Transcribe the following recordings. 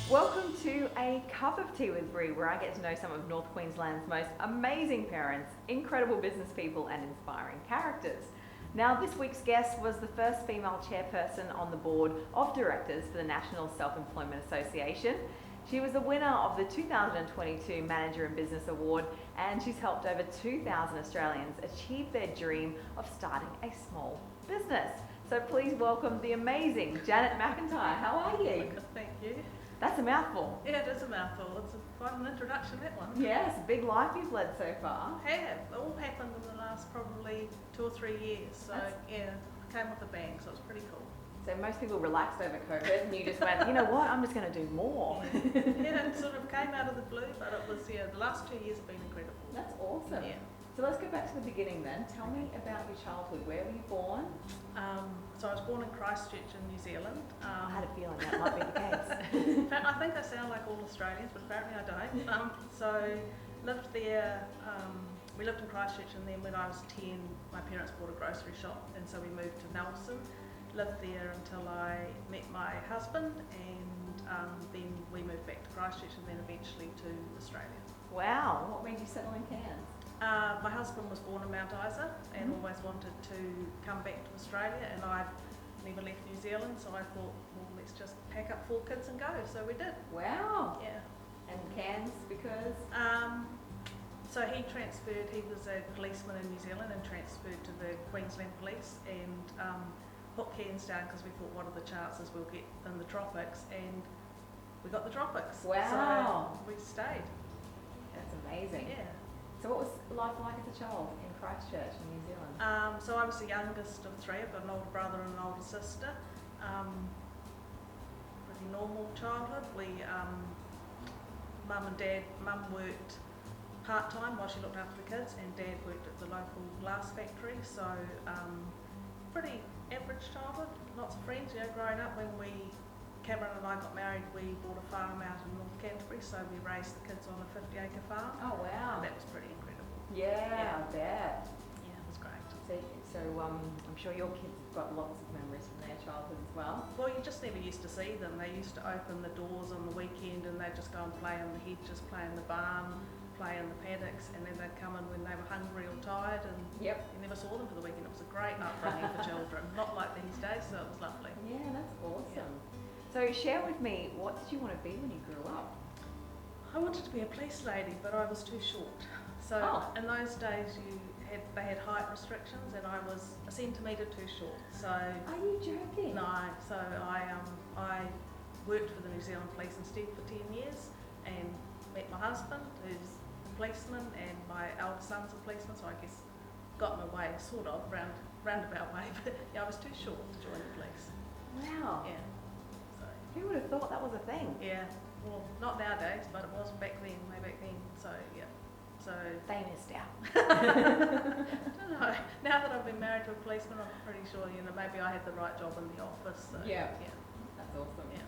Welcome to A Cup of Tea with Bree, where I get to know some of North Queensland's most amazing parents, incredible business people and inspiring characters. Now, this week's guest was the first female chairperson on the board of directors for the National Self-Employment Association. She was the winner of the 2022 Manager in Business Award, and she's helped over 2,000 Australians achieve their dream of starting a small business. So please welcome the amazing Janet McIntyre. How are you? Thank you. That's a mouthful. Yeah, it is a mouthful. It's quite an introduction, that one. Yes, big life you've led so far. Have. It all happened in the last probably 2 or 3 years. So yeah, it came with a bang, so it's pretty cool. So most people relaxed over COVID and you just went, you know what, I'm just going to do more. Yeah, it sort of came out of the blue, but it was, the last 2 years have been incredible. That's awesome. Yeah. So let's go back to the beginning then. Tell me about your childhood. Where were you born? So I was born in Christchurch in New Zealand. I had a feeling that might be the case. I think I sound like all Australians, but apparently I don't. So lived there, we lived in Christchurch, and then when I was 10, my parents bought a grocery shop, and so we moved to Nelson. Lived there until I met my husband, and then we moved back to Christchurch, and then eventually to Australia. Wow, what made you settle in Cairns? My husband was born in Mount Isa and always wanted to come back to Australia, and I've never left New Zealand, so I thought, well, let's just pack up 4 kids and go. So we did. Wow. Yeah. And Cairns because? So he transferred, he was a policeman in New Zealand and transferred to the Queensland Police, and put Cairns down because we thought, what are the chances we'll get in the tropics, and we got the tropics. Wow. So we stayed. That's amazing. Yeah. So what was life like as a child in Christchurch in New Zealand? So I was the youngest of 3. I've got an older brother and an older sister. Pretty normal childhood. Mum worked part-time while she looked after the kids, and Dad worked at the local glass factory. So pretty average childhood. Lots of friends. Growing up, when Cameron and I got married, we bought a farm out in North Canterbury, so we raised the kids on a 50-acre farm. Oh wow. And that was pretty incredible. Yeah, I bet. Yeah, it was great. So I'm sure your kids have got lots of memories from their childhood as well. Well, you just never used to see them. They used to open the doors on the weekend, and they'd just go and play in the hedges, play in the barn, play in the paddocks, and then they'd come in when they were hungry or tired, and you never saw them for the weekend. It was a great upbringing for children. Not like these days, so it was lovely. Yeah, that's awesome. Yeah. So share with me, what did you want to be when you grew up? I wanted to be a police lady, but I was too short. So in those days, they had height restrictions, and I was a centimetre too short. So are you joking? No. So I worked for the New Zealand Police instead for 10 years, and met my husband, who's a policeman, and my elder son's a policeman. So I guess got my way, sort of roundabout way. But yeah, I was too short to join the police. Wow. Yeah. Who would have thought that was a thing? Yeah, well, not nowadays, but it was back then, way back then. So yeah, so they missed out. I don't know. Now that I've been married to a policeman, I'm pretty sure maybe I had the right job in the office. So, yeah, that's awesome. Yeah.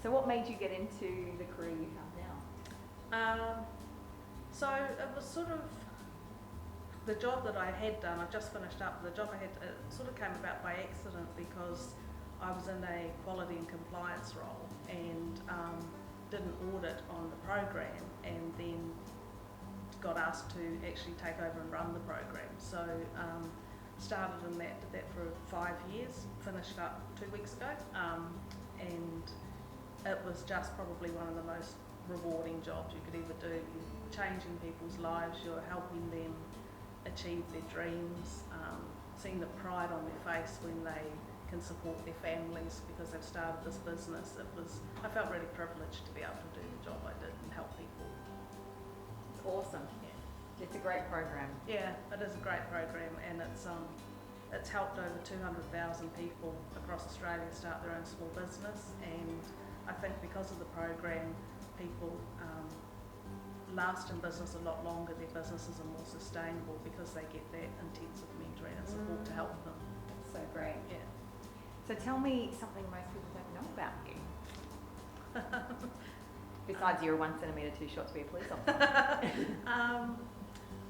So what made you get into the career you have now? So it was sort of the job that I had done. I've just finished up. The job I had sort of came about by accident because I was in a quality and compliance role, and did an audit on the program, and then got asked to actually take over and run the program. So started in that, did that for 5 years, finished up 2 weeks ago, and it was just probably one of the most rewarding jobs you could ever do. You're changing people's lives, you're helping them achieve their dreams, seeing the pride on their face when they can support their families because they've started this business. I felt really privileged to be able to do the job I did and help people. It's awesome. Yeah. It's a great program. Yeah, it is a great program, and it's helped over 200,000 people across Australia start their own small business, and I think because of the program, people last in business a lot longer. Their businesses are more sustainable because they get that intensive mentoring and support to help them. That's so great. Yeah. So tell me something most people don't know about you. Besides you're 1 centimetre too short to be a police officer.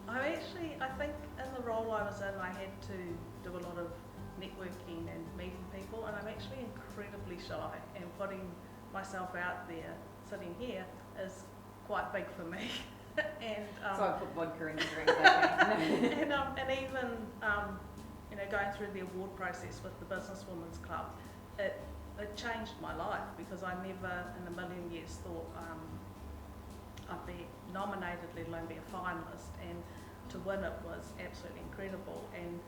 I think in the role I was in, I had to do a lot of networking and meeting people, and I'm actually incredibly shy, and putting myself out there sitting here is quite big for me. And So I put vodka in the drink. Okay. and even going through the award process with the Businesswomen's Club, it changed my life, because I never in a million years thought I'd be nominated, let alone be a finalist, and to win it was absolutely incredible. And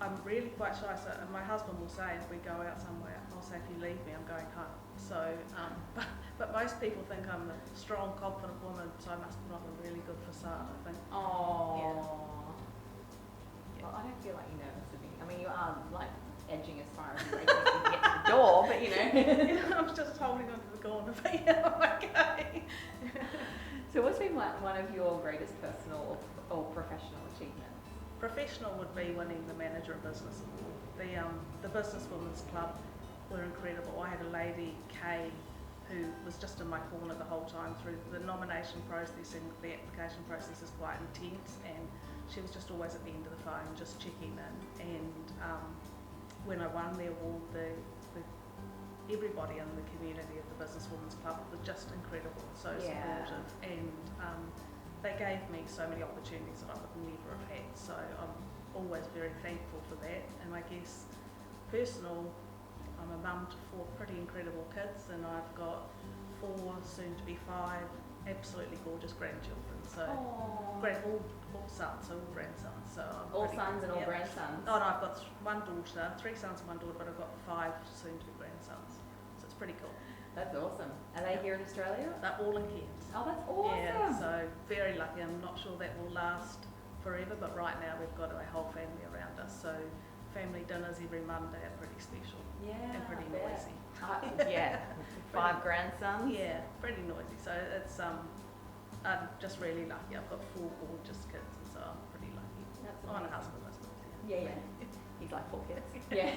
I'm really quite shy, so my husband will say if we go out somewhere, I'll say, if you leave me, I'm going home. So, but most people think I'm a strong, confident woman, so I must put on a really good facade, I think. Oh. Yeah. Well, I don't feel like you're nervous of me. I mean, you are like edging as far as you can get to the door, but I'm just holding onto the corner, but yeah, I'm okay. So what's been one of your greatest personal or professional achievements? Professional would be winning the Manager of Business Award. The Businesswomen's Club were incredible. I had a lady, Kay, who was just in my corner the whole time through the nomination process, and the application process is quite intense, and she was just always at the end of the phone, just checking in. And when I won the award, everybody in the community of the Businesswomen's Club were just incredible, so supportive, and they gave me so many opportunities that I would never have had, so I'm always very thankful for that. And I guess personal, I'm a mum to 4 pretty incredible kids, and I've got 4, soon to be 5, absolutely gorgeous grandchildren, so all sons, so all grandsons. So all sons and all grandsons? Oh no, I've got 1 daughter, 3 sons and 1 daughter, but I've got 5 soon to be grandsons, so it's pretty cool. That's awesome. Are they here in Australia? They're all in Cairns. Oh, that's awesome. Yeah, so very lucky. I'm not sure that will last forever, but right now we've got a whole family around us, so family dinners every Monday are pretty special. Yeah, and pretty noisy. Yeah, 5 grandsons. Yeah, pretty noisy. So it's I'm just really lucky. I've got 4 gorgeous kids, and so I'm pretty lucky. That's I'm a amazing. husband, I suppose. Yeah. He's like 4 kids. Yeah.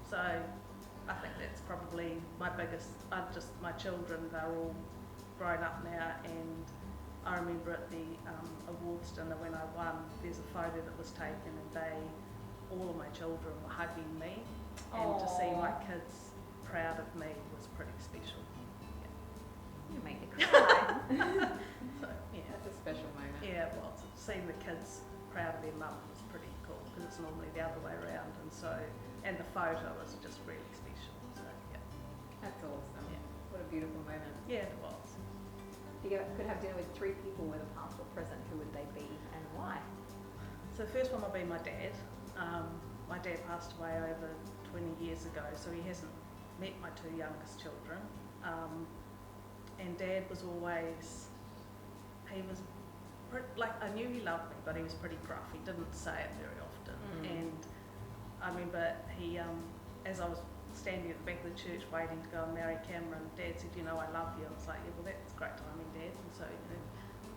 So I think that's probably my biggest. My children, they're all grown up now, and I remember at the awards dinner when I won, there's a photo that was taken, and all of my children were hugging me, and to see my kids proud of me was pretty special. You make me cry. So yeah, that's a special moment. Yeah, well, seeing the kids proud of their mum was pretty cool, because it's normally the other way around, and the photo was just really special. So yeah, that's awesome. Yeah, what a beautiful moment. Yeah, it was. If you could have dinner with 3 people with a past or present, who would they be and why? So the first one will be my dad. My dad passed away over 20 years ago, so he hasn't met my 2 youngest children. And Dad was always, I knew he loved me, but he was pretty gruff. He didn't say it very often. And I remember he, as I was standing at the back of the church waiting to go and marry Cameron, Dad said, I love you. I was like, yeah, well, that's great timing, Dad. And so,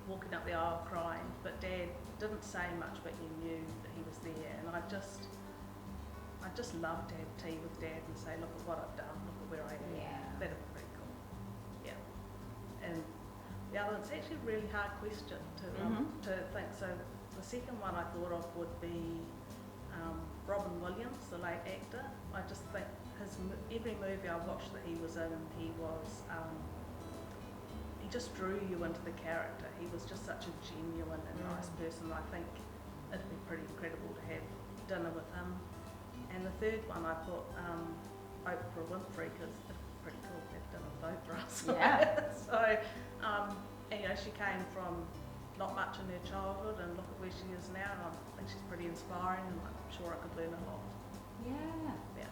walking up the aisle crying, but Dad didn't say much, but you knew that he was there. And I just loved to have tea with Dad and say, look at what I've done, look at where I am. Yeah. That'd be pretty cool. Yeah. And the other, it's actually a really hard question to think. So the second one I thought of would be Robin Williams, the late actor. I just think every movie I watched that he was in, he just drew you into the character. He was just such a genuine and nice person. I think it'd be pretty incredible to have dinner with him. And the third one I put Oprah Winfrey, because it's pretty cool to have dinner with Oprah. So, so she came from not much in her childhood, and look at where she is now. And I think she's pretty inspiring, and I'm sure I could learn a lot. Yeah.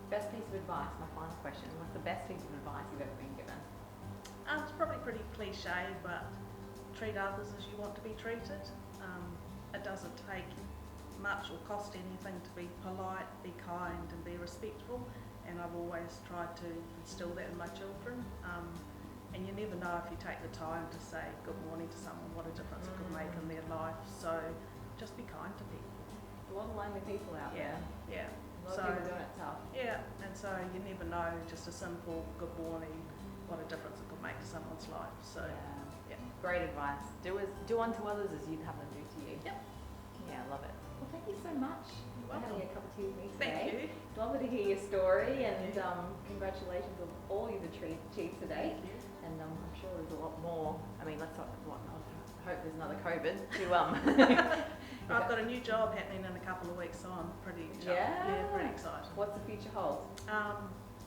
Best piece of advice, my final question. What's the best piece of advice you've ever been given? It's probably pretty cliche, but treat others as you want to be treated. It doesn't take much or cost anything to be polite, be kind, and be respectful. And I've always tried to instill that in my children. And you never know, if you take the time to say good morning to someone, what a difference it could make in their life. So just be kind to people. A lot of lonely people out there. Yeah. A lot of people doing it tough. Yeah, and so you never know, just a simple good morning, what a difference it could make to someone's life. So yeah. Great advice. Do unto others as you'd have them do to you. Yep. Yeah, I love it. Well, thank you so much. for having a cup of tea with me today. Thank you. Lovely to hear your story, and Thank you. congratulations on all you've achieved today. Thank you. And I'm sure there's a lot more. I mean, let's not. I hope there's another COVID to I've got a new job happening in a couple of weeks, so I'm pretty pretty excited. What's the future hold?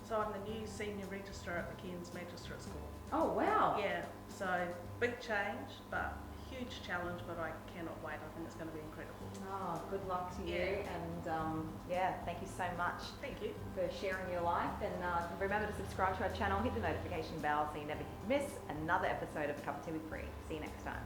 So I'm the new senior registrar at the Cairns Magistrate School. Oh wow! Yeah, so big change, but huge challenge, but I cannot wait. I think it's going to be incredible. Oh, good luck to you, Yeah. and thank you so much Thank you. for sharing your life. And remember to subscribe to our channel, hit the notification bell so you never miss another episode of A Cup of Tea with Bree. See you next time.